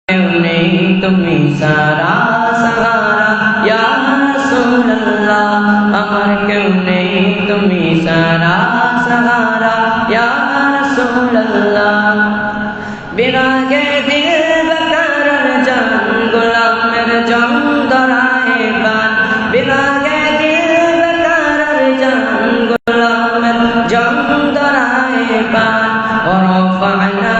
তুমি সারা সাহারা ইয়া রাসূলুল্লাহ আমার কেউ নেই তুমি সারা সাহারা ইয়া রাসূলুল্লাহ বিরাগে দিল বেকার জান গোলামের জং ধরায় বান বিরাগে দিল বেকার জান গোলামের জং ধরায় বান ورفعنا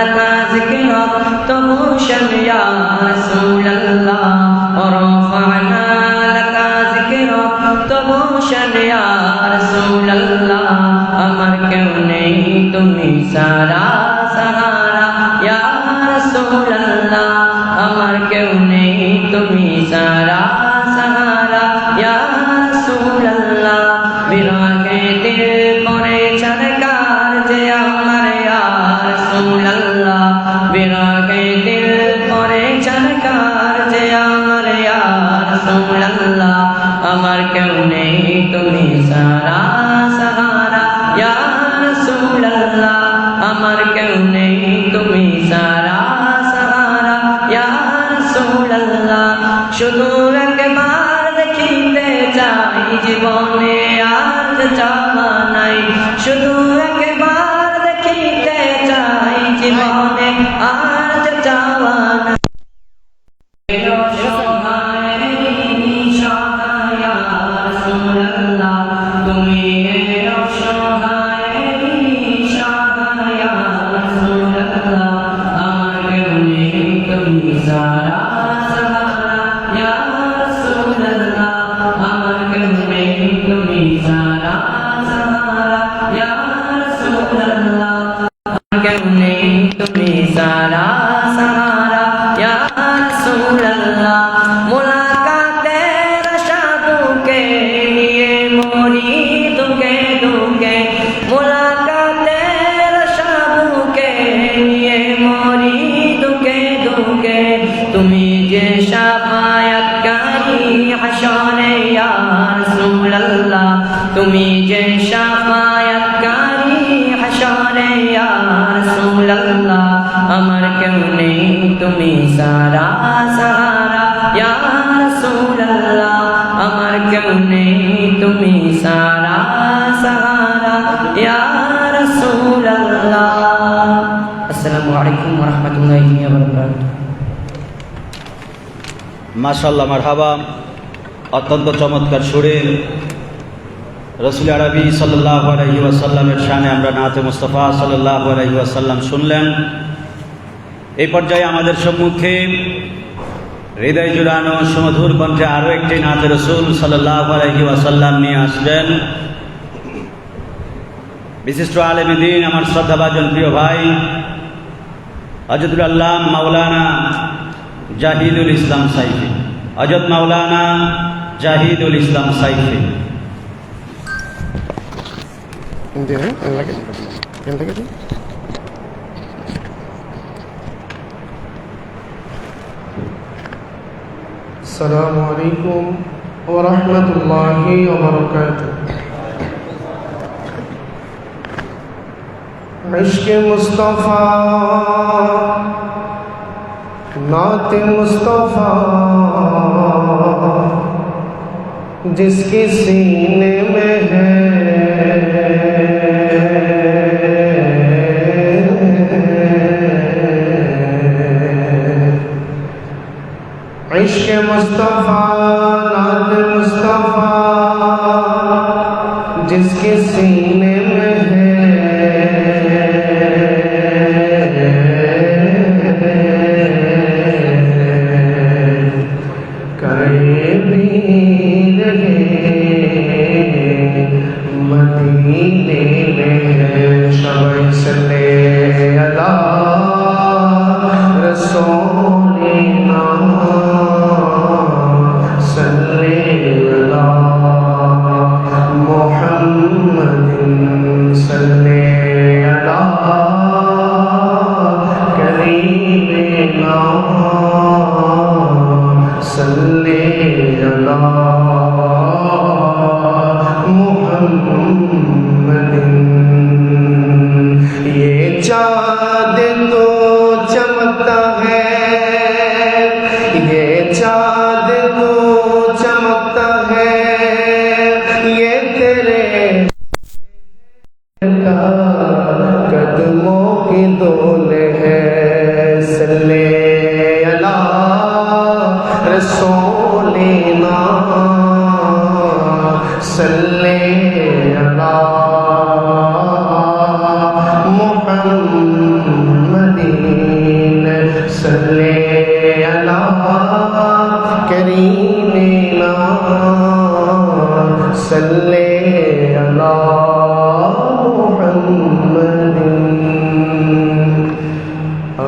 لك ذكرك طبوشا يا رسول الله ورفعنا لك ذكرك طبوشا يا رسول الله আমার কেউ নেই তুমি সারা সাহারা ইয়া রাসূলুল্লাহ আমার কেউ নেই তুমি সারা সাহারা ইয়া রাসূলুল্লাহ বিরাগে দিল করে চরকার যে আমার ইয়া রাসূলুল্লাহ বিরাগে দিল করে চরকার যে আমার ইয়া রাসূলুল্লাহ আমার কেউ নেই তুমি সারা সাহারা ইয়া রাসূলুল্লাহ আমার কেউ নেই তুমি সারা সাহারা ইয়া রাসূলুল্লাহ শুধু একবার দেখিতে চাই জীবনে আর চাওয়া নাই শুধু একবার দেখিতে চাই জীবনে আর চাওয়া নাই তুমি সারা সাহারা ইয়া রাসূলুল্লাহ আমার কেউ নেই তুমি সারা সাহারা ইয়া রাসূলুল্লাহ আমার কেউ নেই তুমি সারা সাহারা ইয়া রাসূলুল্লাহ মুলাকাতে রশাদুকে নিয়ে মরি দুকে দুকে মুলাকাতে রশাদুকে নিয়ে মরি দুকে দুকে তুমি যে শাফায়াতকারী হাশরে ইয়া রাসূলুল্লাহ তুমি যে শাফায়াতকারী হাশরে ইয়া রাসূলুল্লাহ আমার কেউ নেই তুমি সারা সাহারা ইয়া রাসূলুল্লাহ আমার কেউ নেই তুমি সারা সাহারা ইয়া রাসূলুল্লাহ আসসালামু আলাইকুম ওয়া রাহমাতুল্লাহি ওয়া বারাকাতুহু মাশাআল্লাহ মারহাবা অত্যন্ত চমৎকার সুরে রাসূল আরবি সাল্লাল্লাহু আলাইহি ওয়াসাল্লামের শানে আমরা নাতে মুস্তাফা সাল্লাল্লাহু আলাইহি ওয়াসাল্লাম শুনলেন। এই পর্যায়ে আমাদের সম্মুখে হৃদয় জুড়ানো সুমধুর কণ্ঠে আরও একটি নাতে রাসূল সাল্লাল্লাহু আলাইহি ওয়াসাল্লাম নিয়ে আসবেন বিশিষ্ট আলেম দ্বীন আমার শ্রদ্ধাভাজন প্রিয় ভাই হযরতুল আল্লামা মাওলানা জাহিদুল ইসলাম সাইফি হযরত মাওলানা জাহিদুল ইসলাম সাইফি আসসালামু আলাইকুম ওয়া রাহমাতুল্লাহি ওয়া বারাকাতুহু ইশকে মুস্তাফা नाते मुस्तफा जिसके सीने में है इश्क़ मुस्तफा नाते मुस्तफा जिसके सीने में है मदीने में शबे सल्ले अला रसूलिना सल्ले अला मुहम्मदिन सल्ले अला करीमिना सल्ले अला ये चाँद तो चमकता है صلی علی کریمنا صلی علی محمد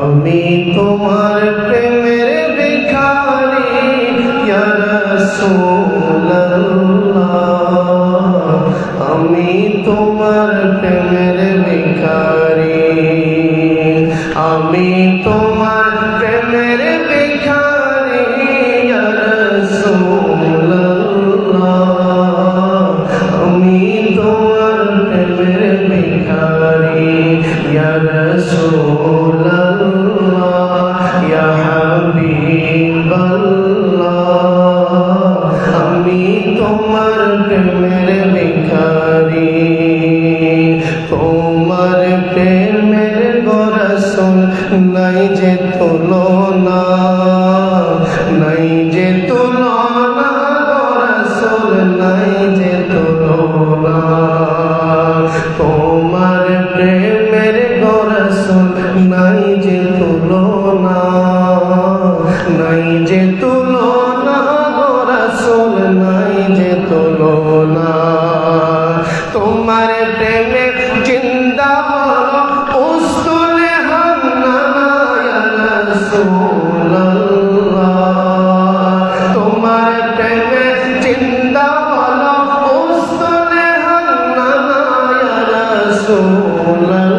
আমি তোমার প্রেমের ভিখারি ইয়া রাসূলুল্লাহ আমি তোমার প্রেমের ভিখারি আমি তোমার প্রেমের ভিখারি ইয়া রাসূলুল্লাহ আমি তোমার প্রেমের ভিখারি ইয়া রাসূলুল্লাহ ইয়া হাবিবাল্লাহ আমি তোমার প্রেমের ভিখারি তোমার প্রেমের গোরসুল নাই যে তুলনা নাই যে তুলনা গোরসুল নাই যে তুলনা তোমার প্রেমের গোরসুল নাই যে তুলনা নাই যে তুলনা গোরসুল নাই যে তুলনা তোমার প্রেমে জিন্দা হলো উস্তুলে হান্নানা ইয়া রাসূলুল্লাহ তোমার প্রেমে জিন্দা হলো উস্তুলে হান্নানা ইয়া রাসূলুল্লাহ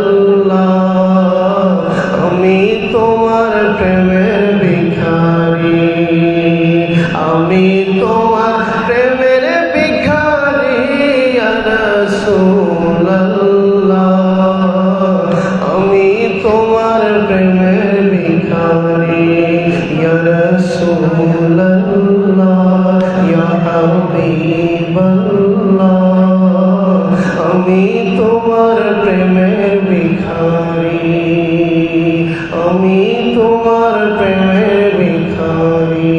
আমি তোমার প্রেমের ভিখারি আমি তোমার প্রেমের ভিখারি ইয়া রাসূলুল্লাহ আমি তোমার প্রেমের ভিখারি ইয়া রাসূলুল্লাহ ইয়া হাবিবাল্লাহ আমি তোমার প্রেমের ভিখারি আমি তোমার প্রেমের ভিখারি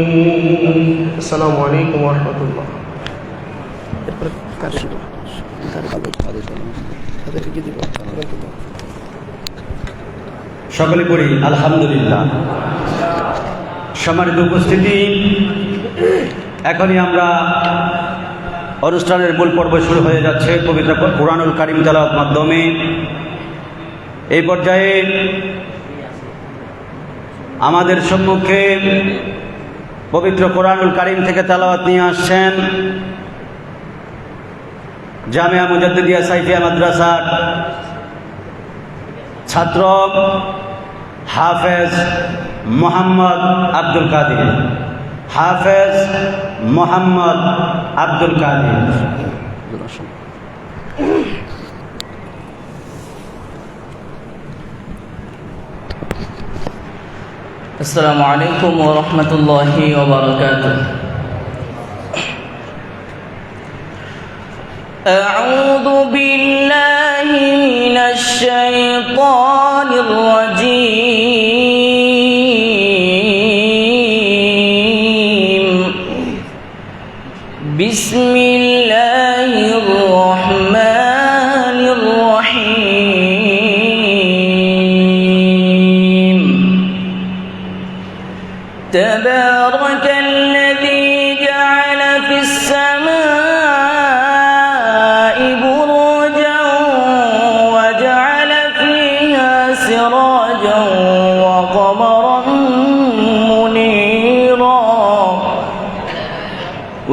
আসসালামু আলাইকুম ওয়া রাহমাতুল্লাহ সকলে পড়ি আলহামদুলিল্লাহ। সম্মানিত উপস্থিতি, এখনই আমরা অনুষ্ঠানের মূল পর্ব শুরু হয়ে যাচ্ছে পবিত্র কুরআনুল কারীম তেলাওয়াতের মাধ্যমে। এই পর্যায়ে আমাদের সম্মুখে পবিত্র কুরআনুল কারীম থেকে তেলাওয়াত নিয়ে আসছেন জামিয়া মুজাদ্দিদিয়া সাইফিয়া মাদ্রাসার ছাত্র হাফেজ মোহাম্মদ আব্দুল কাদের। হাফেজ মোহাম্মদ আব্দুল কাদের। আসসালামু আলাইকুম ওয়া রাহমাতুল্লাহি ওয়া বারাকাতুহু। আউযু বিল্লাহি মিনাশ শাইতানির রাজীম। বিসমিল্লাহির রহমানির রহিম। تبارك الذي جعل في السماء بروجا وجعل فيها سراجا وقمرا منيرا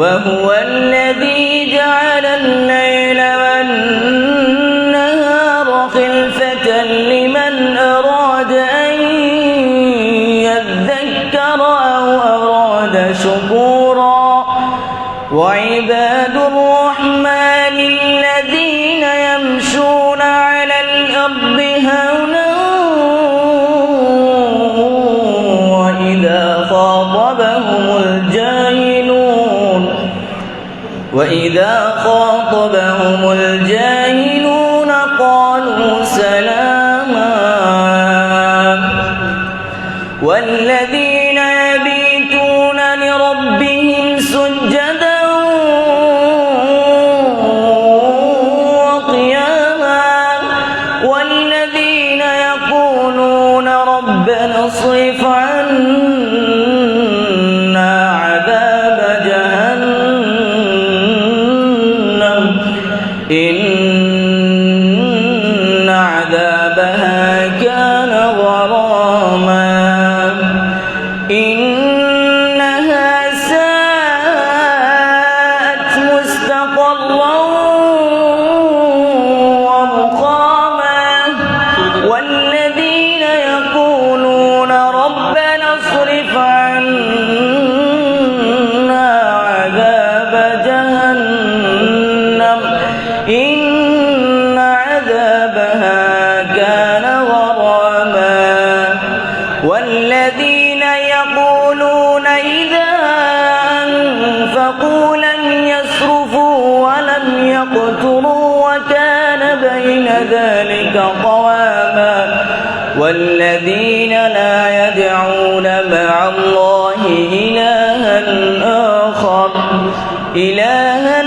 وهو الذي جعل الليل والنهار خلفة لمن أراد أن يذكر أو أراد شكورا وعباد الرحمن الذين يمشون على الأرض هونا وإذا خاطبهم الجاهلون قالوا سلاما والذين يبيتون لربهم سجدا وقياما والذين يقولون ربنا اصرف عنا إنها ساءت مستقرا ومقاما والذين يقولون ربنا اصرف عنا عذاب جهنم إن عذابها كان غراما والذين يقولون إذا أنفقوا لم يسرفوا ولم يقتروا وكان بين ذلك قواما والذين لا يدعون مع الله إلها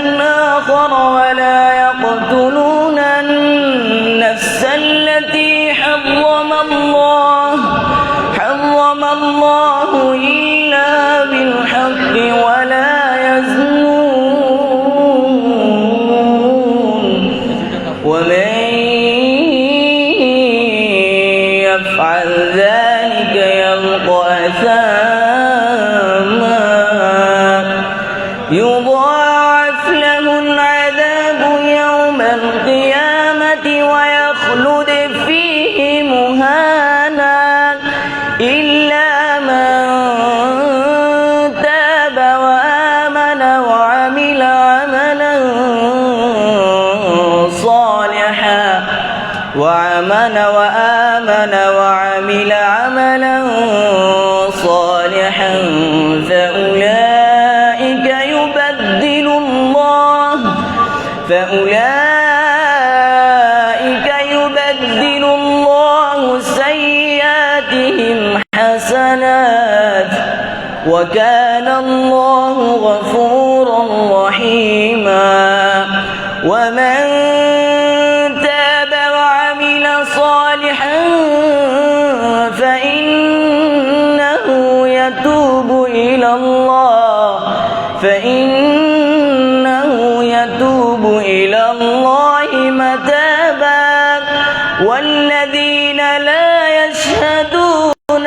آخر ولا يقتلون النفس التي حرم الله إلا بالحق ولا يزنون ومن يفعل ذلك يلقى أثاما يضاعف له العذاب يوم القيامة ويخلد فيه مهانا إلا من تاب وآمن وعمل عملا صالحا فأولئك يبدل الله سيئاتهم حسنات وكان الله غفورا رحيما ومن تاب وعمل صالحا فإنه يتوب إلى الله متابا والذين لا يشهدون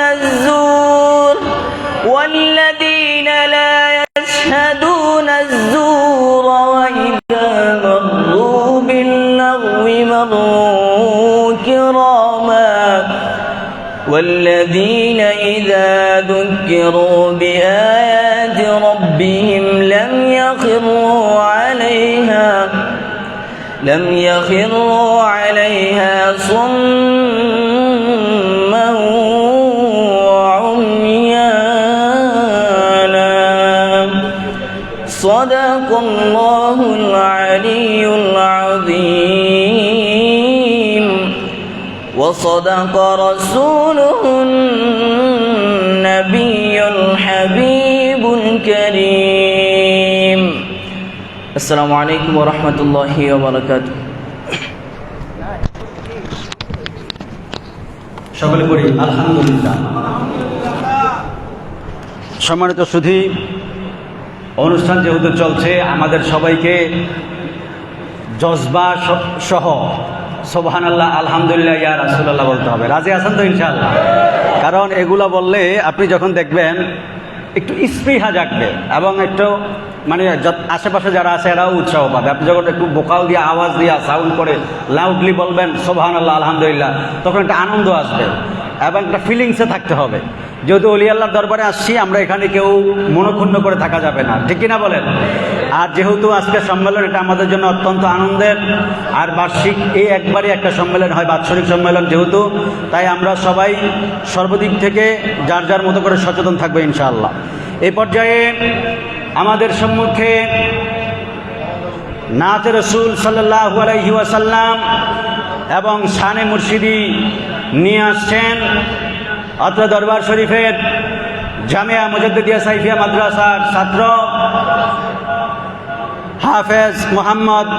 الزور وإذا مروا باللغو مروا كراما والذين إذا ذكروا بآيات ربهم لم يخروا عليها صما وعميانا صدق الله العلي العظيم وصدق رسوله النبي الحبيب الكريم السلام عليكم ورحمة الله وبركاته সকলে করি আলহামদুলিল্লাহ। সম্মানিত সুধী, অনুষ্ঠান যেহেতু চলছে আমাদের সবাইকে জজবা সহ সুবহানাল্লাহ আলহামদুলিল্লাহ ইয়া রাসূলুল্লাহ বলতে হবে। রাজি আছেন তো ইনশাআল্লাহ? কারণ এগুলো বললে আপনি যখন দেখবেন একটু স্পৃহা জাগবে এবং একটু মানে আশেপাশে যারা আছে এরাও উৎসাহ পাবে। আপনি যখন একটু ভোকাল দিয়ে আওয়াজ দিয়ে সাউন্ড করে লাউডলি বলবেন সুবহানাল্লাহ আলহামদুলিল্লাহ, তখন একটা আনন্দ আসবে এবং একটা ফিলিংসে থাকতে হবে। যেহেতু অলি আল্লাহর দরবারে আসছি, আমরা এখানে কেউ মনক্ষুণ্ণ করে থাকা যাবে না, ঠিক কিনা বলেন? আর যেহেতু আজকের সম্মেলন এটা আমাদের জন্য অত্যন্ত আনন্দের, আর বার্ষিক এই একবারই একটা সম্মেলন হয়, বাৎসরিক সম্মেলন যেহেতু, তাই আমরা সবাই সর্বদিক থেকে যার যার মতো করে সচেতন থাকবো ইনশাআল্লাহ। এই পর্যায়ে আমাদের সম্মুখে নাতে রসুল সাল্লাল্লাহু আলাইহি ওয়াসাল্লাম এবং শানে মুর্শিদি নিয়ে আসছেন অত্র দরবার শরীফের জামিয়া মুজাদ্দিদিয়া সাইফিয়া মাদ্রাসার ছাত্র হাফেজ মোহাম্মদ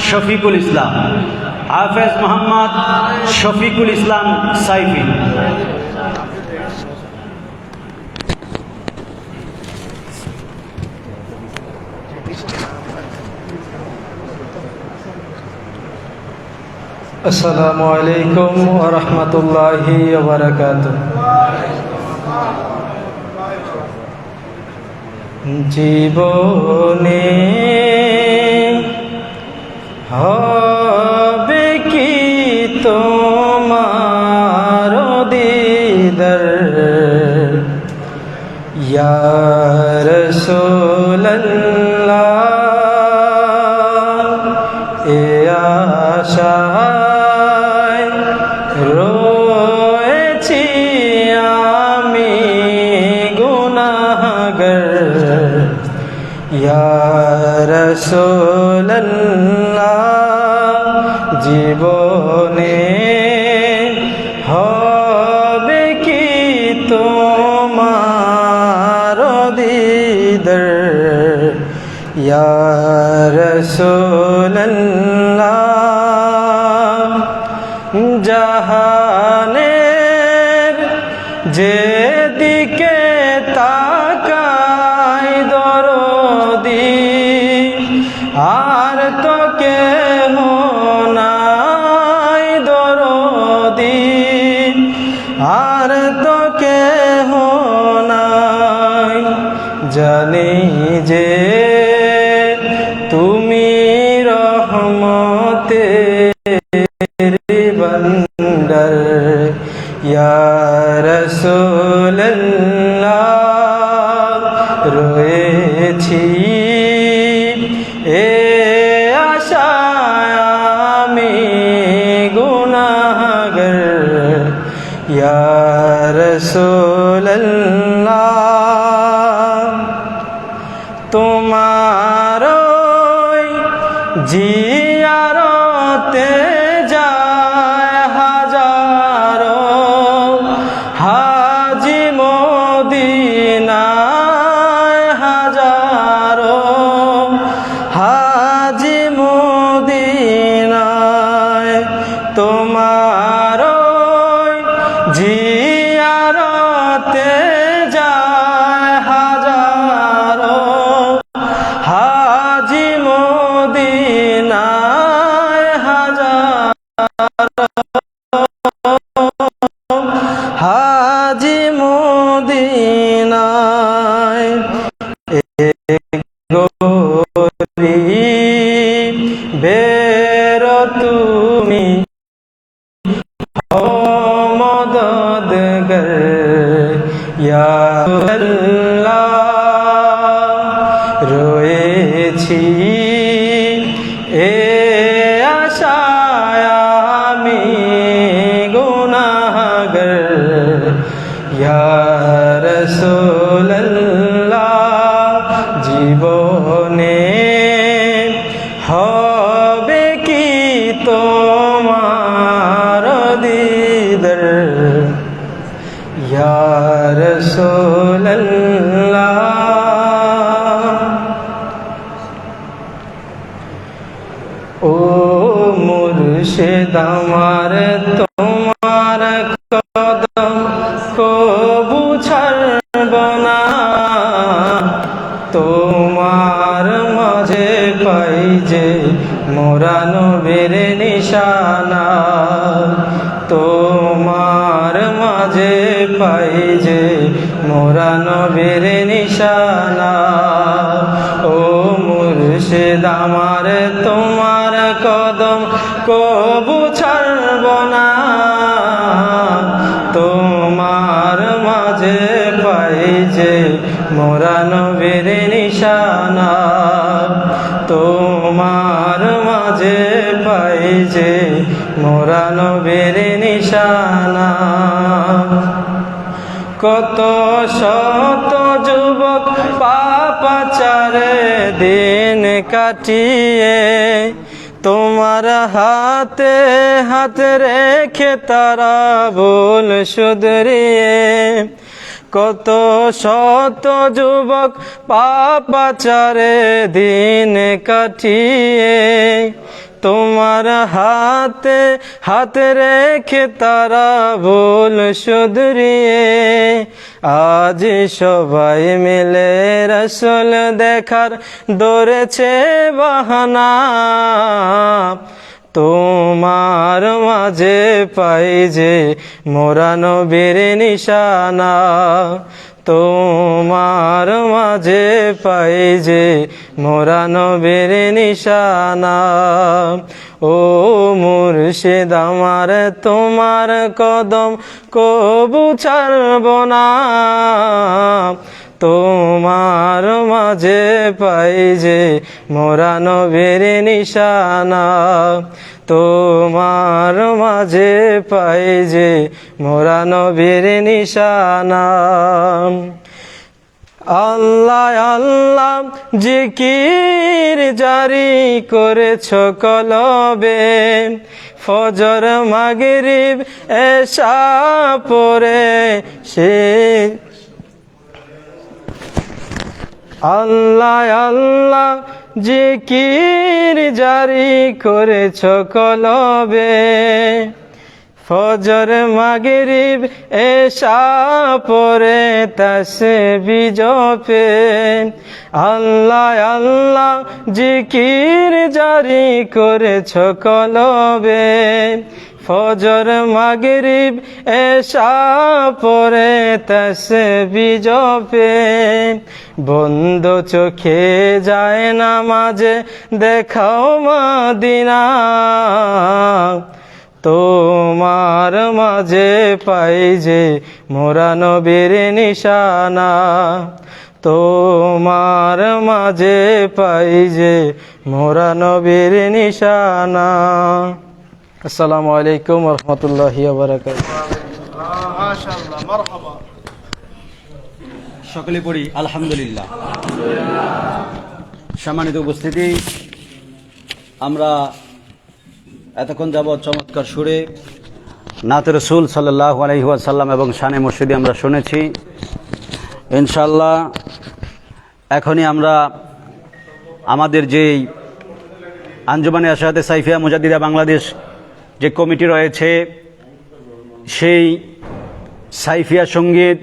শফিকুল ইসলাম। হাফেজ মোহাম্মদ শফিকুল ইসলাম সাইফি। আসসালামু আলাইকুম ওয়া রাহমাতুল্লাহি ওয়া বারাকাতুহু। জীবনে হবে কি তোমার দিদার ইয়া রাসূলুল্লাহ এ আশায় রয়েছি আমি গুনাহগার ইয়া রাসূলুল্লাহ জীবনে হবে কি তোমার দিদার ইয়া রাসূলুল্লাহ জাহানের যেদিকে তাকাই দরদি আর তো কেহ নাই দরদি আর তো কেহ নাই জানি যে তুমি রহমতের বান্দার ইয়া রাসূলুল্লাহ রয়েছি এ আশায় আমি গুনাহগার ইয়া রাসূলুল্লাহ তোমার জিয়ারতে যায় হাজারো হাজি মদিনায় হাজারো হাজি মদিনায় তোমার জিয়ারতে যায় হাজারো হাজি মদিনায় হাজারো হাজি মদিনায় বের তুমি মদদগার ইয়া আল্লাহ রয়েছি এ আশায় আমি গুনাহগার ইয়া রাসূলুল্লাহ জীবনে হবে কি তোমার দিদার ইয়া রাসূলুল্লাহ ও মুর্শিদ আমার তোমার কদম কবু ছাড়ব না তোমার মাঝে পাই যে মোরা নবীর নিশানা তোমার মাঝে পাই যে মোরা নবীর নিশানা ও মুর্শিদ আমার তোমার কদম কবু ছাড়ব না তোমার মাঝে পাই যে মোরা নবীর নিশানা তোমার মাঝে পাই যে মোরা নবীর নিশানা কত শত যুবক পাপাচারে দিন কাটিয়ে তোমার হাতে হাত রেখে তারা ভুল শুধরিয়ে কত শত যুবক পাপাচারে দিন কাটিয়ে তোমার হাতে হাত রেখে তারা ভুল শুধরিয়ে আজ সবাই মিলে রাসূল দেখার ধরেছে বাহানা তোমার মাঝে পাই যে মোরা নবীর নিশানা তোমার মাঝে পাই যে মোরা নবীর নিশানা। ও মুর্শিদ আমার তোমার কদম কবু ছাড়ব না, তোমার মাঝে পাই যে মোরা নবীর নিশানা। তোমার মাঝে পাই যে মোরা নবীর নিশানা। আল্লাহ আল্লাহ জিকির জারি করেছ কলবে, ফজর মাগরিব এশা পরে সে। আল্লাহ আল্লাহ জিকির জারি করেছ কলবে, ফজর মাগরিব এশা পরে তাসবিহ জপে। আল্লাহ আল্লাহ জিকির জারি করেছ কলবে, ফজর মাগরিব এশা পরে তাসবিহ জপে। বন্ধ চোখে যায় নামাজে দেখাও মদিনা, তোমার মাঝে পাই যে মোরা নবীর নিশানা। তোমার মাঝে পাই যে মোরা নবীর নিশানা। আসসালামু আলাইকুম ওয়া রাহমাতুল্লাহি ওয়া বারাকাতুহু। মাশাআল্লাহ, মারহাবা। সকলে পড়ি আলহামদুলিল্লাহ। সম্মানিত উপস্থিতি, আমরা এতক্ষণ যাবৎ চমৎকার সুরে নাতে রসুল সাল্লাল্লাহু আলাইহি ওয়াসাল্লাম এবং শানে মুর্শিদি আমরা শুনেছি। ইনশাআল্লাহ এখনই আমরা আমাদের যেই আঞ্জুমানে আশহাদে সাইফিয়া মুজাদ্দিদা বাংলাদেশ যে কমিটি রয়েছে, সেই সাইফিয়া সঙ্গীত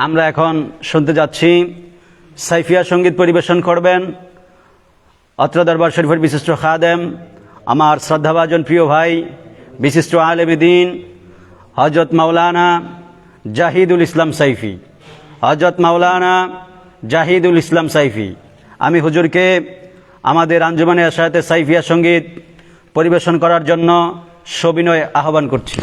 আমরা এখন শুনতে যাচ্ছি। সাইফিয়া সঙ্গীত পরিবেশন করবেন অত্র দরবার শরীফের বিশিষ্ট খাদেম, আমার শ্রদ্ধাভাজন প্রিয় ভাই, বিশিষ্ট আলেম দ্বীন হযরত মাওলানা জাহিদুল ইসলাম সাইফি। হযরত মাওলানা জাহিদুল ইসলাম সাইফি, আমি হুজুরকে আমাদের আঞ্জুমানে আশহাদে সাইফিয়া সঙ্গীত পরিবেশন করার জন্য সবিনয় আহ্বান করছি।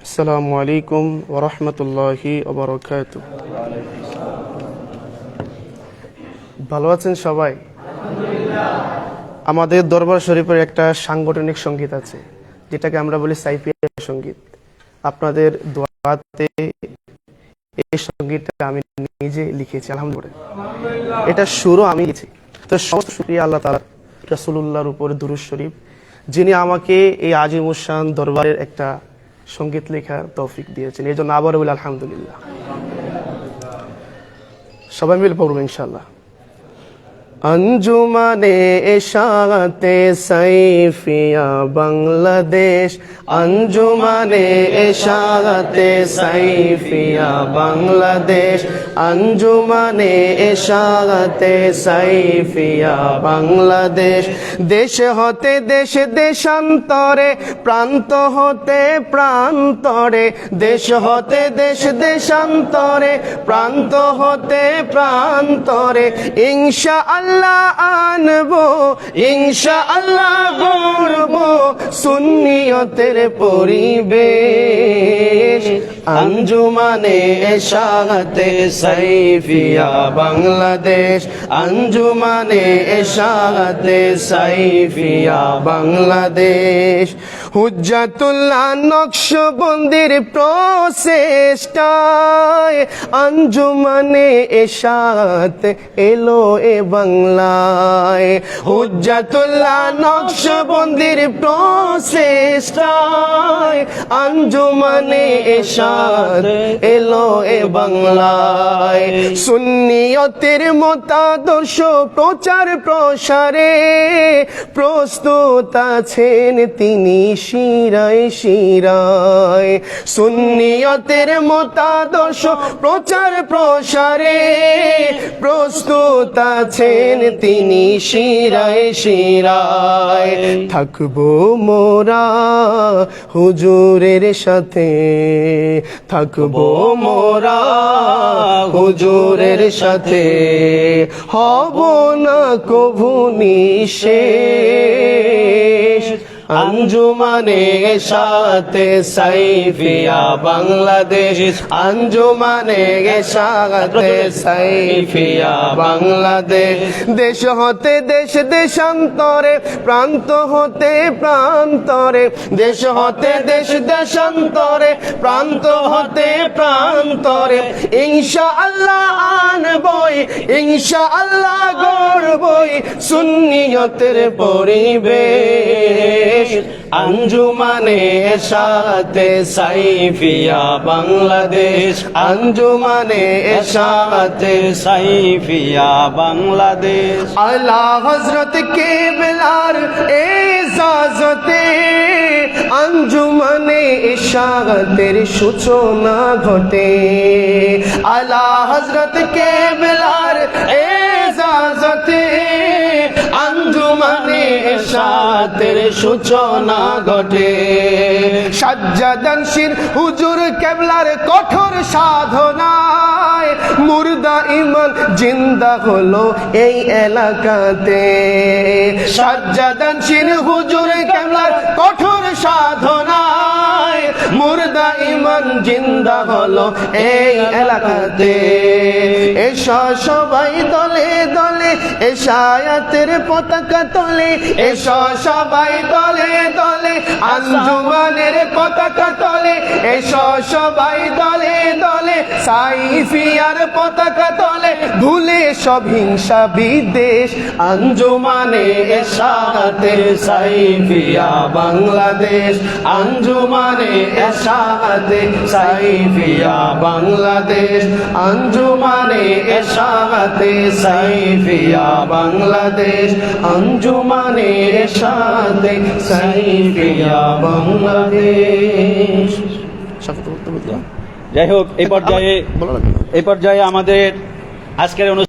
আসসালামু আলাইকুম ওয়া রাহমাতুল্লাহি ওয়া বারাকাতুহু। ভালো আছেন সবাই? আমাদের দরবার শরীফের একটা সাংগঠনিক সঙ্গীত আছে, যেটাকে আমরা বলি সাইফিয়া সঙ্গীত। আপনাদের দোয়াতে এই সঙ্গীতটা আমি নিজে লিখেছি, আলহামদুলিল্লাহ। এটা সুরও আমি লিখেছি। তো সমস্ত শুকরিয়া আল্লাহ তাআলা, রাসূলুল্লাহর উপর দুরূদ শরীফ, যিনি আমাকে এই আজিমুস শান দরবারের একটা সঙ্গীত লেখার তৌফিক দিয়েছেন। এই জন্য আবার বলি আলহামদুলিল্লাহ। সবাই মিলে পড়ব ইনশাআল্লাহ। अंजुमने इशाते सैफिया बांग्लादेश, अंजुमने इशाते सैफिया बांग्लादेश, अंजुमने इशाते सैफिया बांग्लादेश। देश होते देश देशांतरे, प्रांत होते प्रांतरे, देश होते देश देशांतरे, प्रांत होते प्रांतरे, इंशाअल्लाह আনবো ইনশাআল্লাহ গড়বো সুন্নিয়তের পরিবেশ। আঞ্জুমানে ইশাআতে সাইফিয়া বাংলাদেশ, আঞ্জুমানে ইশাআতে সাইফিয়া বাংলাদেশ। হুজ্জাতুল্লাহ নকশবন্দির প্রচেষ্টায় আঞ্জুমানে ইশাআত এলো বাংলায়। হুজ্জাতুল্লাহ নকশবন্দির প্রচেষ্টায় আঞ্জুমানে এরশাদ এলো এ বাংলায়। সুন্নিয়তের মতাদর্শ প্রচার প্রসারে প্রস্তুত আছেন তিনি শিরায় শিরায়। সুন্নিয়তের মতাদর্শ প্রচার প্রসারে প্রস্তুত আছেন তিনি শিরায় শিরায়। থাকবো মোরা হুজুরের সাথে, থাকবো মোরা হুজুরের সাথে, হব না কভু নিঃশেষ। আঞ্জুমানে সাথে সাইফিয়া বাংলাদেশ, আঞ্জুমানে সাথে সাইফিয়া বাংলাদেশ। দেশ হতে দেশ দেশান্তরে, প্রান্ত হতে প্রান্তরে, দেশ হতে দেশ দেশান্তরে, প্রান্ত হতে প্রান্তরে, ইনশাআল্লাহ আনবই, ইনশাআল্লাহ গড়বই সুন্নিয়তের পরিবেশ। আঞ্জুমানে সাথে সাইফিয়া বাংলাদেশ, আঞ্জুমানে সাথে সাইফিয়া বাংলাদেশ। আলা হযরত কেবলার ইজাজতে আঞ্জুমানে ইশারাতের সূচনা ঘটে। আলা হযরত কেবলার ইজাজতে আঞ্জুমানে ইশারাতের সূচনা ঘটে। সাজ্জাদানশীন হুজুর কেবলার কঠোর সাধনায় মুর্দা ঈমান জিন্দা হলো এই এলাকাতে। সাজ্জাদানশীন হুজুর কেবলার কঠোর সাধনায় মুর্দা ঈমান জিন্দা হলো এই এলাকাতে। এসো সবাই দলে দলে এশায়াতের পতাকা তোলে, এসো সবাই দলে দলে আঞ্জুমানের পতাকা তোলে, এসো সবাই দলে দলে সাইফিয়ার পতাকা তোলে। ভুলে সব হিংসা বিদ্বেষ আঞ্জুমানে সাথে সাইফিয়া বাংলাদেশ, আঞ্জুমানে সাথে সাইফিয়া বাংলাদেশ, আঞ্জুমানে সাথে সাইফিয়া বাংলাদেশ, আঞ্জুমানে সাথে সাইফিয়া বাংলাদেশ। যাই হোক, এই পর্যায়ে আমাদের আজকের অনুষ্ঠান